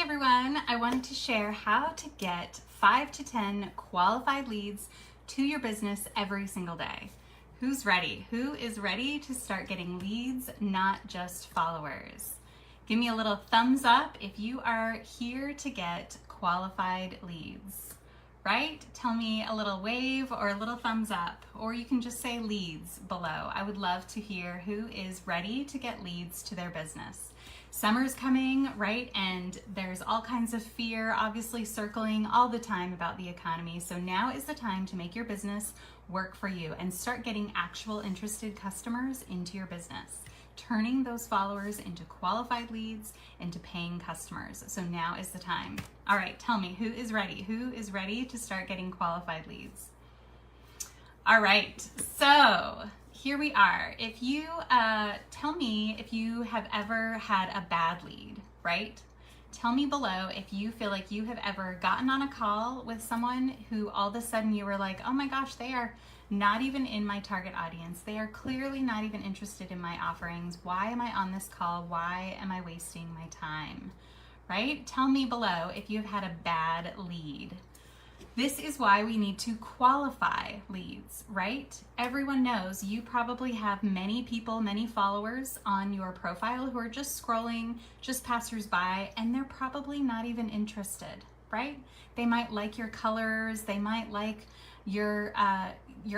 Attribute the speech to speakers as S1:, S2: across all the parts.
S1: everyone, I wanted to share how to get 5 to 10 qualified leads to your business every single day. Who's ready? Who is ready to start getting leads, not just followers? Give me a little thumbs up if you are here to get qualified leads, right? Tell me a little wave or a little thumbs up, or you can just say leads below. I would love to hear who is ready to get leads to their business. Summer's coming, right? And there's all kinds of fear, obviously circling all the time about the economy. So now is the time to make your business work for you and start getting actual interested customers into your business, turning those followers into qualified leads, into paying customers. So now is the time. All right, tell me, who is ready? Who is ready to start getting qualified leads? All right, so here we are. If you tell me if you have ever had a bad lead, right? Tell me below if you feel like you have ever gotten on a call with someone who all of a sudden you were like, oh my gosh, they are not even in my target audience. They are clearly not even interested in my offerings. Why am I on this call? Why am I wasting my time, right? Tell me below if you've had a bad lead. This is why we need to qualify leads, right? Everyone knows you probably have many people, many followers on your profile who are just scrolling, just passersby, and they're probably not even interested, right? They might like your colors, they might like your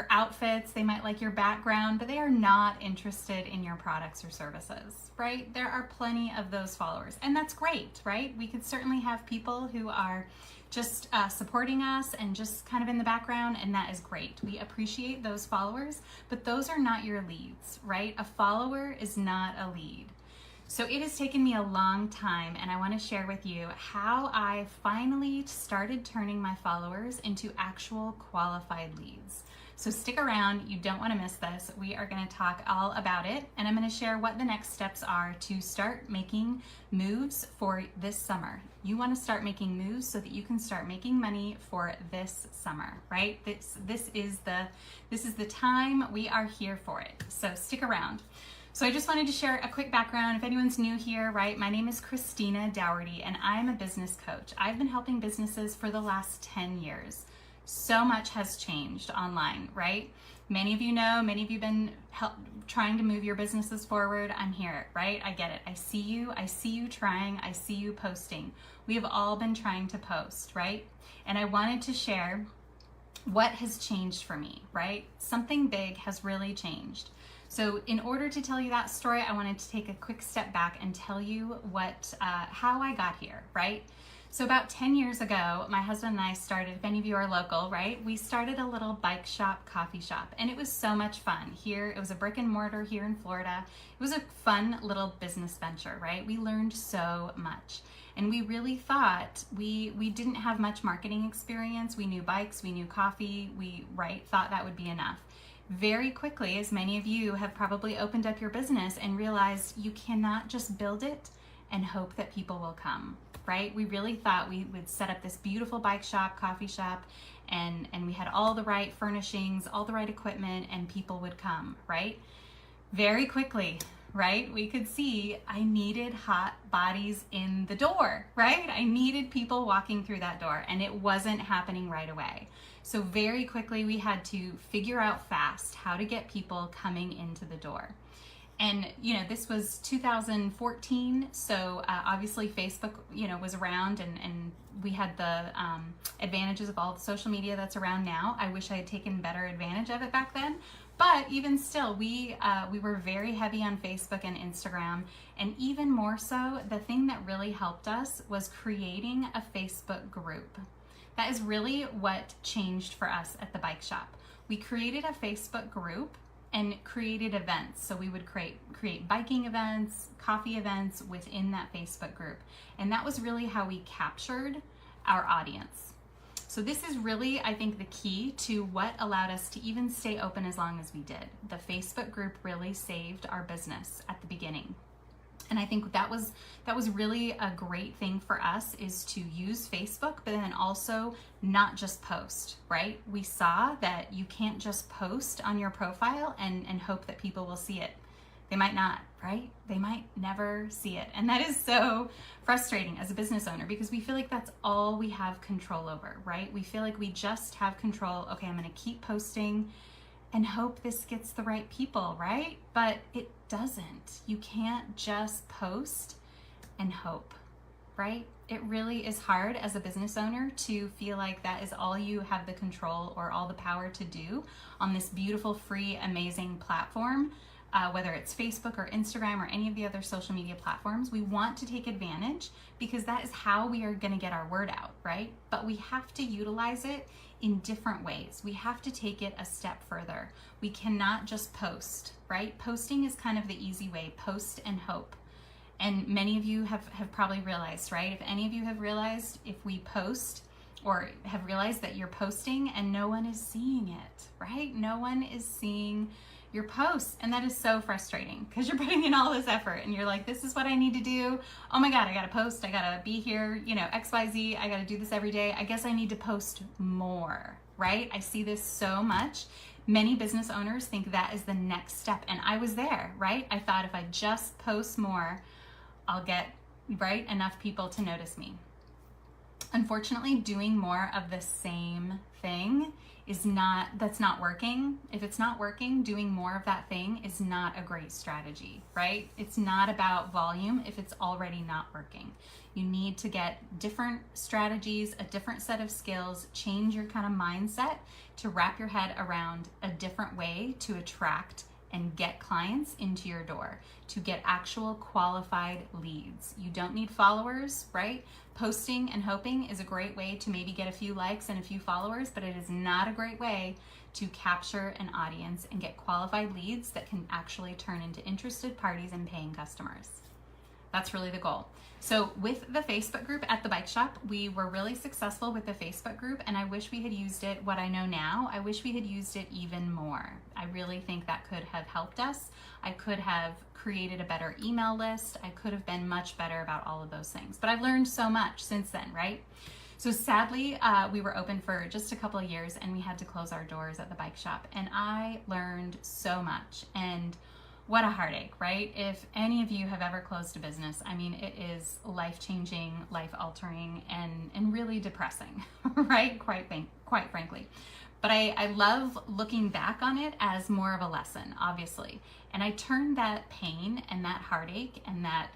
S1: outfits, they might like your background, but they are not interested in your products or services, right? There are plenty of those followers, and that's great, right? We could certainly have people who are just supporting us and just kind of in the background, and that is great. We appreciate those followers, but those are not your leads, right? A follower is not a lead. So it has taken me a long time, and I want to share with you how I finally started turning my followers into actual qualified leads. So stick around, you don't want to miss this. We are going to talk all about it, and I'm going to share what the next steps are to start making moves for this summer. You want to start making moves so that you can start making money for this summer, right? This is the time. We are here for it. So stick around. So I just wanted to share a quick background. If anyone's new here, right, my name is Christina Dougherty, and I'm a business coach. I've been helping businesses for the last 10 years. So much has changed online, right? Many of you know, many of you have been trying to move your businesses forward. I'm here, right? I get it. I see you trying, I see you posting. We have all been trying to post, right? And I wanted to share what has changed for me, right? Something big has really changed. So in order to tell you that story, I wanted to take a quick step back and tell you how I got here, right? So about 10 years ago, my husband and I started, if any of you are local, right? We started a little bike shop, coffee shop, and it was so much fun. Here, it was a brick and mortar here in Florida. It was a fun little business venture, right? We learned so much. And we really thought we didn't have much marketing experience. We knew bikes, we knew coffee, thought that would be enough. Very quickly, as many of you have probably opened up your business and realized you cannot just build it and hope that people will come, right? We really thought we would set up this beautiful bike shop, coffee shop, and we had all the right furnishings, all the right equipment, and people would come, right? Very quickly, right? We could see I needed hot bodies in the door, right? I needed people walking through that door, and it wasn't happening right away. So very quickly, we had to figure out fast how to get people coming into the door. And, this was 2014, so obviously Facebook, was around, and we had the advantages of all the social media that's around now. I wish I had taken better advantage of it back then, but even still, we were very heavy on Facebook and Instagram, and even more so, the thing that really helped us was creating a Facebook group. That is really what changed for us at the bike shop. We created a Facebook group and created events. So we would create biking events, coffee events within that Facebook group. And that was really how we captured our audience. So this is really, I think, the key to what allowed us to even stay open as long as we did. The Facebook group really saved our business at the beginning. And I think that was really a great thing for us, is to use Facebook, but then also not just post, right? We saw that you can't just post on your profile and hope that people will see it. They might not, right? They might never see it. And that is so frustrating as a business owner because we feel like that's all we have control over, right? We feel like we just have control. Okay, I'm going to keep posting and hope this gets the right people, right? But it doesn't. You can't just post and hope, right? It really is hard as a business owner to feel like that is all you have the control or all the power to do on this beautiful, free, amazing platform. Whether it's Facebook or Instagram or any of the other social media platforms, we want to take advantage because that is how we are going to get our word out, right? But we have to utilize it in different ways. We have to take it a step further. We cannot just post, right? Posting is kind of the easy way, post and hope. And many of you have probably realized, right? If any of you have realized, if we post or have realized that you're posting and no one is seeing it, right? No one is seeing your posts, and that is so frustrating because you're putting in all this effort and you're like, this is what I need to do. Oh my God, I gotta post, I gotta be here, XYZ, I gotta do this every day. I guess I need to post more, right? I see this so much. Many business owners think that is the next step, and I was there, right? I thought if I just post more, I'll get, right, enough people to notice me. Unfortunately, doing more of the same thing that's not working. If it's not working, doing more of that thing is not a great strategy, right? It's not about volume if it's already not working. You need to get different strategies, a different set of skills, change your kind of mindset to wrap your head around a different way to attract and get clients into your door, to get actual qualified leads. You don't need followers, right? Posting and hoping is a great way to maybe get a few likes and a few followers, but it is not a great way to capture an audience and get qualified leads that can actually turn into interested parties and paying customers. That's really the goal. So with the Facebook group at the Bike Shop, we were really successful with the Facebook group, and I wish we had used it, what I know now, I wish we had used it even more. I really think that could have helped us. I could have created a better email list. I could have been much better about all of those things. But I've learned so much since then, right? So sadly, we were open for just a couple of years and we had to close our doors at the Bike Shop. And I learned so much. And what a heartache, right? If any of you have ever closed a business, I mean, it is life-changing, life-altering, and really depressing, right? Quite frankly. But I love looking back on it as more of a lesson, obviously. And I turned that pain and that heartache and that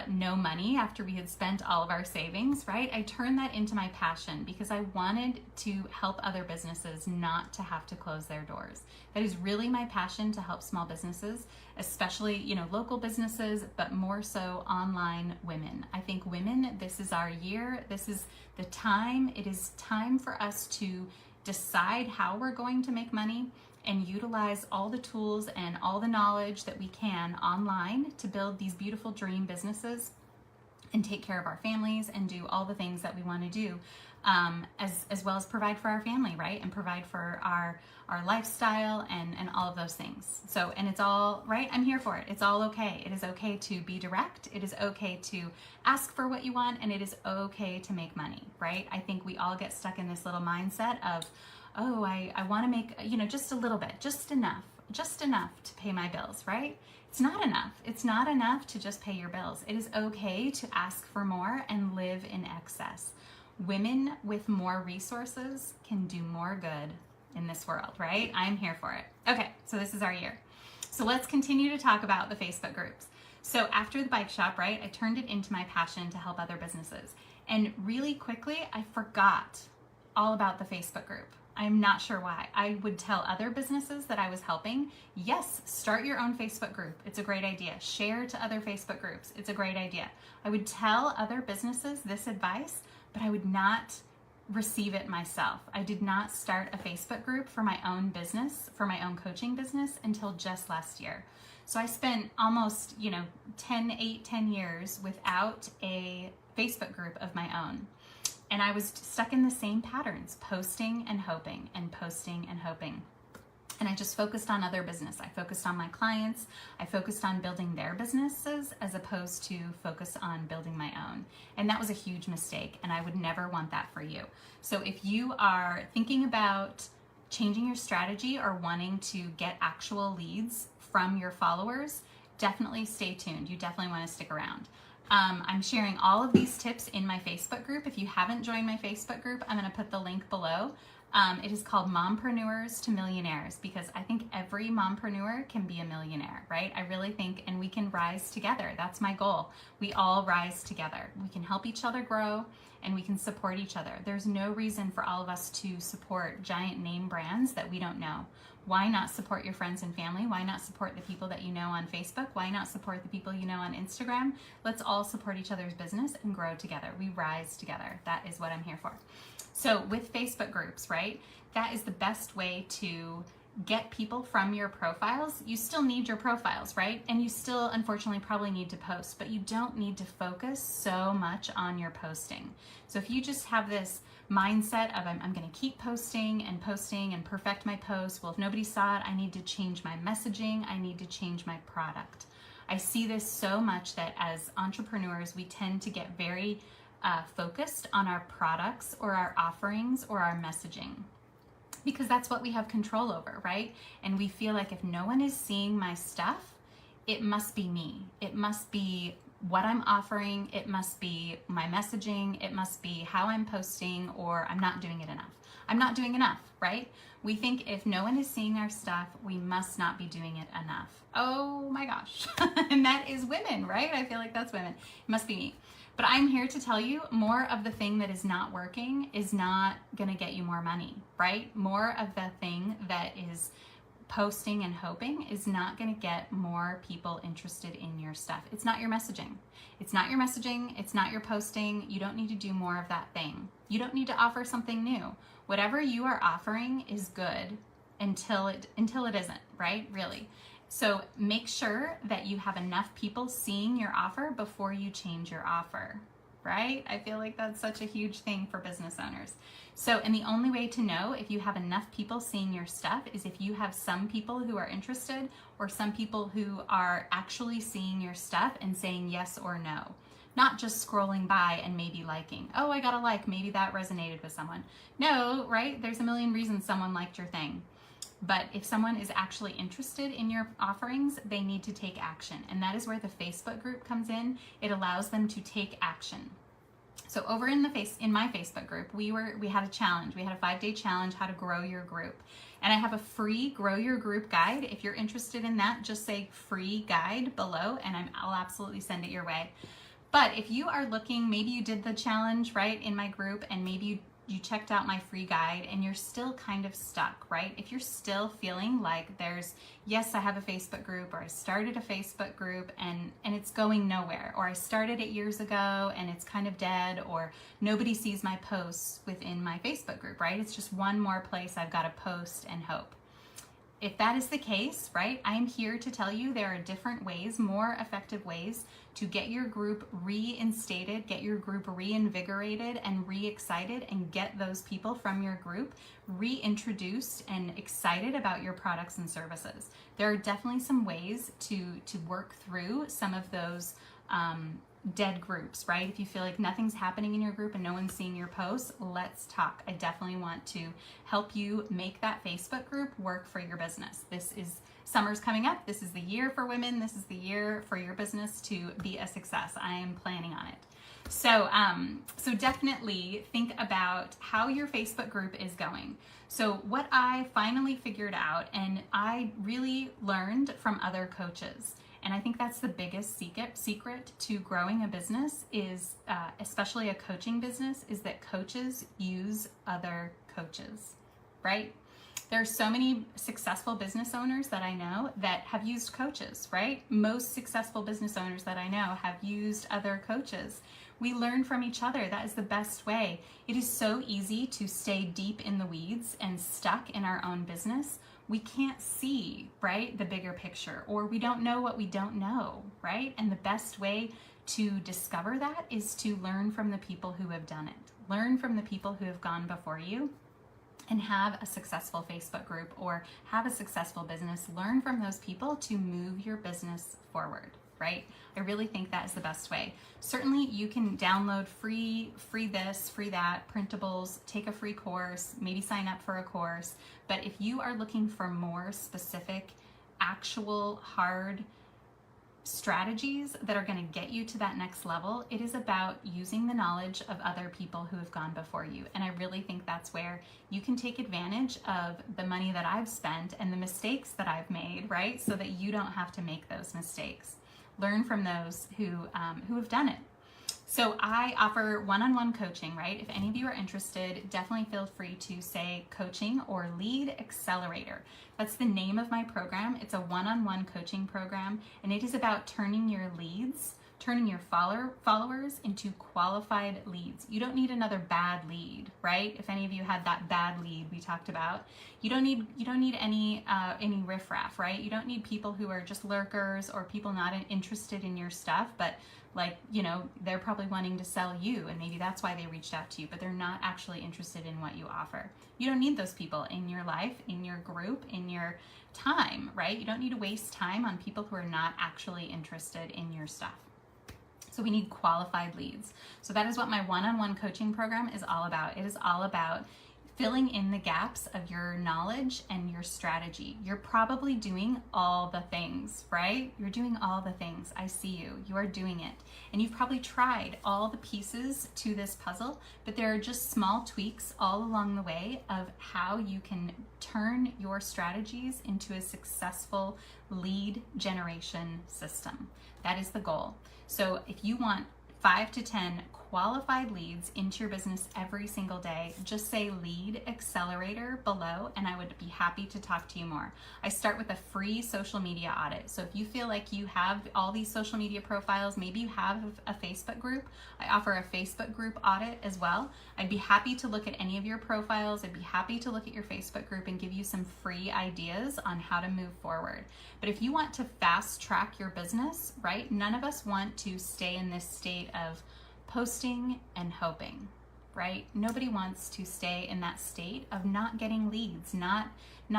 S1: no money after we had spent all of our savings, right? I turned that into my passion because I wanted to help other businesses not to have to close their doors. That is really my passion, to help small businesses, especially, local businesses, but more so online women. I think women, this is our year. This is the time. It is time for us to decide how we're going to make money and utilize all the tools and all the knowledge that we can online to build these beautiful dream businesses and take care of our families and do all the things that we want to do, as well as provide for our family, right? And provide for our lifestyle and all of those things. So, and it's all, right? I'm here for it. It's all okay. It is okay to be direct. It is okay to ask for what you want, and it is okay to make money, right? I think we all get stuck in this little mindset of, oh, I want to make, just a little bit, just enough to pay my bills, right? It's not enough. It's not enough to just pay your bills. It is okay to ask for more and live in excess. Women with more resources can do more good in this world, right? I'm here for it. Okay, so this is our year. So let's continue to talk about the Facebook groups. So after the Bike Shop, right, I turned it into my passion to help other businesses. And really quickly, I forgot all about the Facebook group. I'm not sure why. I would tell other businesses that I was helping, yes, start your own Facebook group. It's a great idea. Share to other Facebook groups. It's a great idea. I would tell other businesses this advice, but I would not receive it myself. I did not start a Facebook group for my own business, for my own coaching business until just last year. So I spent almost, 10 years without a Facebook group of my own. And I was stuck in the same patterns, posting and hoping and posting and hoping. And I just focused on other business. I focused on my clients. I focused on building their businesses as opposed to focus on building my own. And that was a huge mistake, and I would never want that for you. So if you are thinking about changing your strategy or wanting to get actual leads from your followers, definitely stay tuned. You definitely want to stick around. I'm sharing all of these tips in my Facebook group. If you haven't joined my Facebook group, I'm going to put the link below. It is called Mompreneurs to Millionaires, because I think every mompreneur can be a millionaire, right? I really think, and we can rise together. That's my goal. We all rise together. We can help each other grow, and we can support each other. There's no reason for all of us to support giant name brands that we don't know. Why not support your friends and family? Why not support the people that you know on Facebook? Why not support the people you know on Instagram? Let's all support each other's business and grow together. We rise together. That is what I'm here for. So with Facebook groups, right, that is the best way to get people from your profiles. You still need your profiles, right? And you still, unfortunately, probably need to post, but you don't need to focus so much on your posting. So if you just have this mindset of I'm going to keep posting and perfect my posts. Well, if nobody saw it, I need to change my messaging. I need to change my product. I see this so much that as entrepreneurs, we tend to get very focused on our products or our offerings or our messaging, because that's what we have control over, right? And we feel like if no one is seeing my stuff, it must be me. It must be what I'm offering. It must be my messaging. It must be how I'm posting, or I'm not doing it enough. I'm not doing enough, right? We think if no one is seeing our stuff, we must not be doing it enough. Oh my gosh. And that is women, right? I feel like that's women. It must be me. But I'm here to tell you, more of the thing that is not working is not going to get you more money, right? More of the thing that is posting and hoping is not going to get more people interested in your stuff. It's not your messaging. It's not your messaging. It's not your posting. You don't need to do more of that thing. You don't need to offer something new. Whatever you are offering is good until it isn't, right? Really. So make sure that you have enough people seeing your offer before you change your offer, right? I feel like that's such a huge thing for business owners. So, and the only way to know if you have enough people seeing your stuff is if you have some people who are interested, or some people who are actually seeing your stuff and saying yes or no. Not just scrolling by and maybe liking. Oh, I got a like, maybe that resonated with someone. No, right? There's a million reasons someone liked your thing. But if someone is actually interested in your offerings, they need to take action. And that is where the Facebook group comes in. It allows them to take action. So over in my Facebook group, we had a challenge. We had a 5-day challenge, how to grow your group. And I have a free grow your group guide. If you're interested in that, just say free guide below and I'll absolutely send it your way. But if you are looking, maybe you did the challenge, right, in my group, and maybe you checked out my free guide and you're still kind of stuck, right? If you're still feeling like yes, I have a Facebook group, or I started a Facebook group and it's going nowhere, or I started it years ago and it's kind of dead, or nobody sees my posts within my Facebook group, right? It's just one more place I've got to post and hope. If that is the case, right, I am here to tell you there are different ways, more effective ways to get your group reinstated, get your group reinvigorated and re-excited, and get those people from your group reintroduced and excited about your products and services. There are definitely some ways to work through some of those dead groups, right? If you feel like nothing's happening in your group and no one's seeing your posts, let's talk. I definitely want to help you make that Facebook group work for your business. Summer's coming up. This is the year for women. This is the year for your business to be a success. I am planning on it. So definitely think about how your Facebook group is going. So what I finally figured out, and I really learned from other coaches, and I think that's the biggest secret to growing a business is, especially a coaching business, is that coaches use other coaches, right? There are so many successful business owners that I know that have used coaches, right? Most successful business owners that I know have used other coaches. We learn from each other. That is the best way. It is so easy to stay deep in the weeds and stuck in our own business. We can't see, right, the bigger picture, or we don't know what we don't know, right? And the best way to discover that is to learn from the people who have done it. Learn from the people who have gone before you and have a successful Facebook group or have a successful business. Learn from those people to move your business forward, right? I really think that is the best way. Certainly you can download free this, free that, printables, take a free course, maybe sign up for a course. But if you are looking for more specific, actual hard strategies that are going to get you to that next level. It is about using the knowledge of other people who have gone before you. And I really think that's where you can take advantage of the money that I've spent and the mistakes that I've made, right? So that you don't have to make those mistakes. Learn from those who have done it. So I offer one-on-one coaching, right? If any of you are interested, definitely feel free to say coaching or lead accelerator. That's the name of my program. It's a one-on-one coaching program, and it is about turning your leads, turning your followers into qualified leads. You don't need another bad lead, right? If any of you had that bad lead we talked about, you don't need any riffraff, right? You don't need people who are just lurkers or people not interested in your stuff, but like, you know, they're probably wanting to sell you, and maybe that's why they reached out to you, but they're not actually interested in what you offer. You don't need those people in your life, in your group, in your time, right? You don't need to waste time on people who are not actually interested in your stuff. So we need qualified leads. So that is what my one-on-one coaching program is all about. It is all about filling in the gaps of your knowledge and your strategy. You're probably doing all the things, right? You're doing all the things. I see you. You are doing it. And you've probably tried all the pieces to this puzzle, but there are just small tweaks all along the way of how you can turn your strategies into a successful lead generation system. That is the goal. So if you want 5 to 10 qualified leads into your business every single day, just say lead accelerator below and I would be happy to talk to you more. I start with a free social media audit. So if you feel like you have all these social media profiles, maybe you have a Facebook group, I offer a Facebook group audit as well. I'd be happy to look at any of your profiles. I'd be happy to look at your Facebook group and give you some free ideas on how to move forward. But if you want to fast track your business, right? None of us want to stay in this state of posting and hoping, right? Nobody wants to stay in that state of not getting leads, not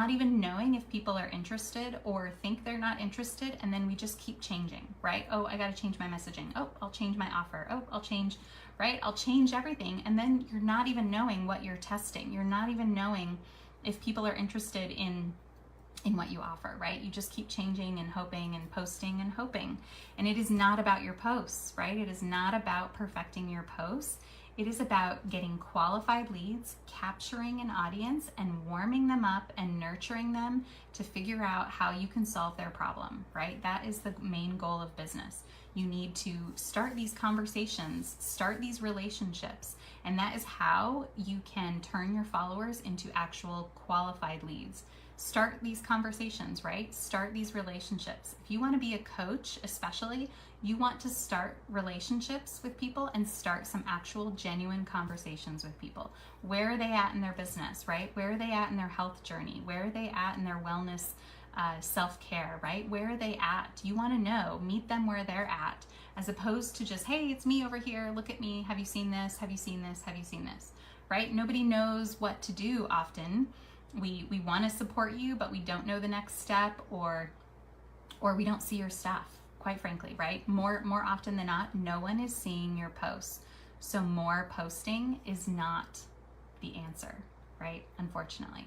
S1: even knowing if people are interested or think they're not interested, and then we just keep changing, right? Oh, I got to change my messaging. Oh, I'll change my offer. Oh, I'll change, right? I'll change everything, and then you're not even knowing what you're testing. You're not even knowing if people are interested in what you offer, right? You just keep changing and hoping and posting and hoping. And it is not about your posts, right? It is not about perfecting your posts. It is about getting qualified leads, capturing an audience and warming them up and nurturing them to figure out how you can solve their problem, right? That is the main goal of business. You need to start these conversations, start these relationships, and that is how you can turn your followers into actual qualified leads. Start these conversations, right? Start these relationships. If you want to be a coach, especially, you want to start relationships with people and start some actual genuine conversations with people. Where are they at in their business, right? Where are they at in their health journey? Where are they at in their wellness, self-care, right? Where are they at? You want to know, meet them where they're at, as opposed to just, hey, it's me over here. Look at me. Have you seen this? Have you seen this? Have you seen this? Right? Nobody knows what to do often. We want to support you, but we don't know the next step, or we don't see your stuff, quite frankly, right? More often than not, no one is seeing your posts. So more posting is not the answer, right? Unfortunately.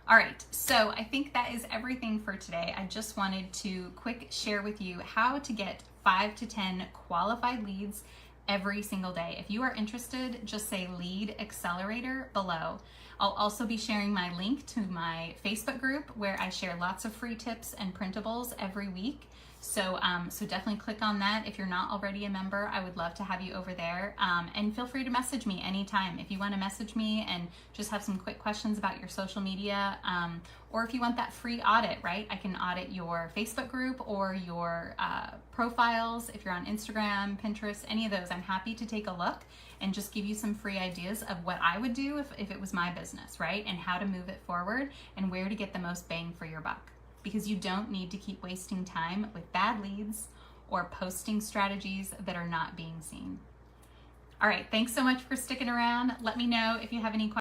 S1: All right, so I think that is everything for today. I just wanted to quick share with you how to get 5 to 10 qualified leads every single day. If you are interested, just say lead accelerator below. I'll also be sharing my link to my Facebook group where I share lots of free tips and printables every week. So definitely click on that. If you're not already a member, I would love to have you over there. And feel free to message me anytime. If you want to message me and just have some quick questions about your social media, or if you want that free audit, right? I can audit your Facebook group or your profiles. If you're on Instagram, Pinterest, any of those, I'm happy to take a look and just give you some free ideas of what I would do if it was my business, right? And how to move it forward and where to get the most bang for your buck. Because you don't need to keep wasting time with bad leads or posting strategies that are not being seen. All right, thanks so much for sticking around. Let me know if you have any questions.